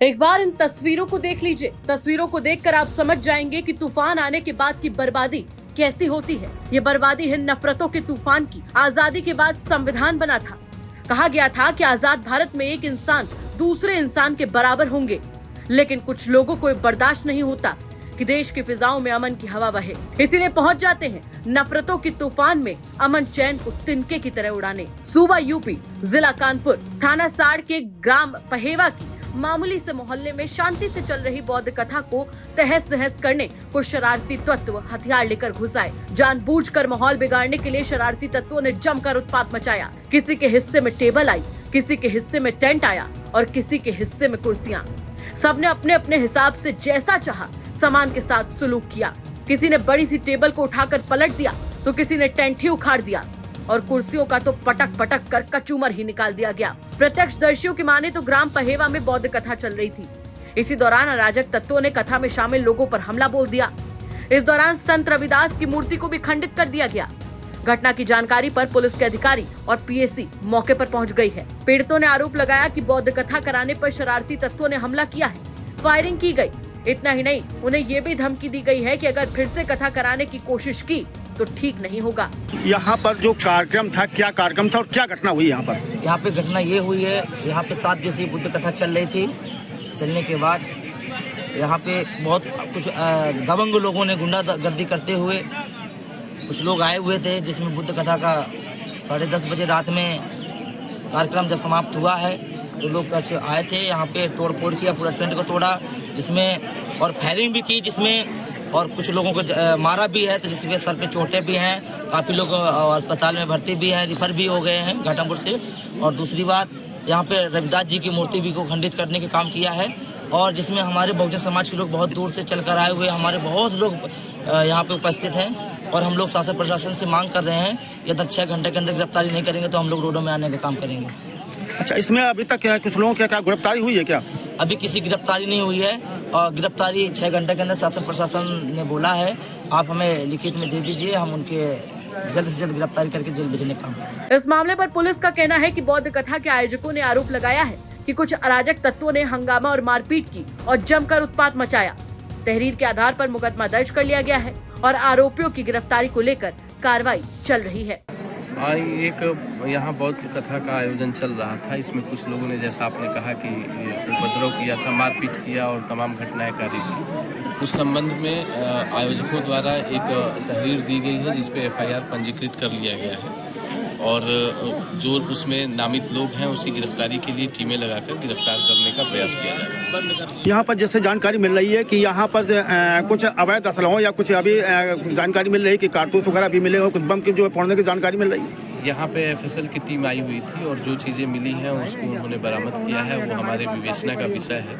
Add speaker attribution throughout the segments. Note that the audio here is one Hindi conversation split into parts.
Speaker 1: एक बार इन तस्वीरों को देख लीजिए। तस्वीरों को देखकर आप समझ जाएंगे कि तूफान आने के बाद की बर्बादी कैसी होती है। ये बर्बादी है नफरतों के तूफान की। आजादी के बाद संविधान बना था, कहा गया था कि आजाद भारत में एक इंसान दूसरे इंसान के बराबर होंगे, लेकिन कुछ लोगों को बर्दाश्त नहीं होता कि देश की फिजाओं में अमन की हवा बहे, इसीलिए पहुंच जाते हैं नफरतों की तूफान में अमन चैन को तिनके की तरह उड़ाने। सूबा यूपी, जिला कानपुर, थाना साड़ के ग्राम पहेवा की मामूली से मोहल्ले में शांति से चल रही बौद्ध कथा को तहस नहस करने कुछ शरारती तत्व हथियार लेकर घुस आए। जानबूझकर माहौल बिगाड़ने के लिए शरारती तत्वों ने जमकर उत्पात मचाया। किसी के हिस्से में टेबल आई, किसी के हिस्से में टेंट आया और किसी के हिस्से में कुर्सियां। सबने अपने अपने हिसाब से जैसा चाहा सामान के साथ सुलूक किया। किसी ने बड़ी सी टेबल को उठाकर पलट दिया तो किसी ने टेंट ही उखाड़ दिया और कुर्सियों का तो पटक पटक कर कचूमर ही निकाल दिया गया। प्रत्यक्षदर्शियों की माने तो ग्राम पहेवा में बौद्ध कथा चल रही थी। इसी दौरान अराजक तत्वों ने कथा में शामिल लोगों पर हमला बोल दिया। इस दौरान संत रविदास की मूर्ति को भी खंडित कर दिया गया। घटना की जानकारी पर पुलिस के अधिकारी और पीएसी मौके पर पहुंच गई है। पीड़ितों ने आरोप लगाया कि बौद्ध कथा कराने पर शरारती तत्वों ने हमला किया है, फायरिंग की गई। इतना ही नहीं, उन्हें ये भी धमकी दी गई है कि अगर फिर से कथा कराने की कोशिश की तो ठीक नहीं होगा।
Speaker 2: यहाँ पर जो कार्यक्रम था, क्या कार्यक्रम था और क्या घटना हुई यहाँ पर?
Speaker 3: यहाँ पे घटना ये हुई है, यहाँ पे 7 दिवसीय बुद्ध कथा चल रही थी। चलने के बाद यहाँ पे बहुत कुछ दबंग लोगों ने गुंडागर्दी करते हुए कुछ लोग आए हुए थे, जिसमें बुद्ध कथा का 10:30 बजे रात में कार्यक्रम जब समाप्त हुआ है तो लोग आए थे। यहाँ पे तोड़ फोड़ किया, पूरा टेंट को तोड़ा, जिसमें और फायरिंग भी की, जिसमें और कुछ लोगों को मारा भी है, तो जिसमें सर पे चोटें भी हैं। काफ़ी लोग अस्पताल में भर्ती भी हैं, रिफर भी हो गए हैं घाटमपुर से। और दूसरी बात, यहाँ पे रविदास जी की मूर्ति भी को खंडित करने का काम किया है, और जिसमें हमारे बहुजन समाज के लोग बहुत दूर से चल कर आए हुए, हमारे बहुत लोग यहाँ पे उपस्थित हैं। और हम लोग शासन प्रशासन से मांग कर रहे हैं, यदि 6 घंटे के अंदर गिरफ्तारी नहीं करेंगे तो हम लोग रोडों में आने का काम करेंगे।
Speaker 2: अच्छा, इसमें अभी तक कुछ लोगों की क्या गिरफ्तारी हुई है क्या?
Speaker 3: अभी किसी गिरफ्तारी नहीं हुई है, और गिरफ्तारी 6 घंटे के अंदर शासन प्रशासन ने बोला है। आप हमें लिखित में दे दीजिए, हम उनके जल्द से जल्द गिरफ्तारी करके जेल भेजने का काम करेंगे।
Speaker 1: इस मामले पर पुलिस का कहना है कि बौद्ध कथा के आयोजकों ने आरोप लगाया है कि कुछ अराजक तत्वों ने हंगामा और मारपीट की और जमकर उत्पात मचाया। तहरीर के आधार पर मुकदमा दर्ज कर लिया गया है और आरोपियों की गिरफ्तारी को लेकर कार्रवाई चल रही है।
Speaker 4: एक यहाँ बौद्ध कथा का आयोजन चल रहा था। इसमें कुछ लोगों ने, जैसा आपने कहा कि उपद्रव किया था, मारपीट किया और तमाम घटनाएं कारित की। उस संबंध में आयोजकों द्वारा एक तहरीर दी गई है, जिसपे FIR पंजीकृत कर लिया गया है, और जो उसमें नामित लोग हैं उसकी गिरफ्तारी के लिए टीमें लगाकर गिरफ्तार करने का प्रयास किया जा रहा है।
Speaker 2: यहाँ पर जैसे जानकारी मिल रही है कि यहाँ पर कुछ अवैध असलहों या कुछ अभी जानकारी मिल रही है कि कारतूस वगैरह भी मिले और कुछ बम की जो फोड़ने की जानकारी मिल रही है।
Speaker 4: यहाँ पे FSL की टीम आई हुई थी और जो चीज़ें मिली हैं उसको उन्होंने बरामद किया है। वो हमारे विवेचना का विषय है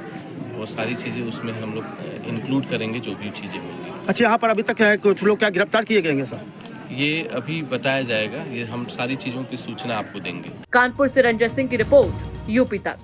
Speaker 4: और सारी चीज़ें उसमें हम लोग इंक्लूड करेंगे जो भी चीज़ें मिली।
Speaker 2: अच्छा, यहाँ पर अभी तक कुछ लोग क्या गिरफ्तार किए गए सर?
Speaker 4: ये अभी बताया जाएगा, ये हम सारी चीज़ों की सूचना आपको देंगे।
Speaker 1: कानपुर से रंजन सिंह की रिपोर्ट, यूपी तक।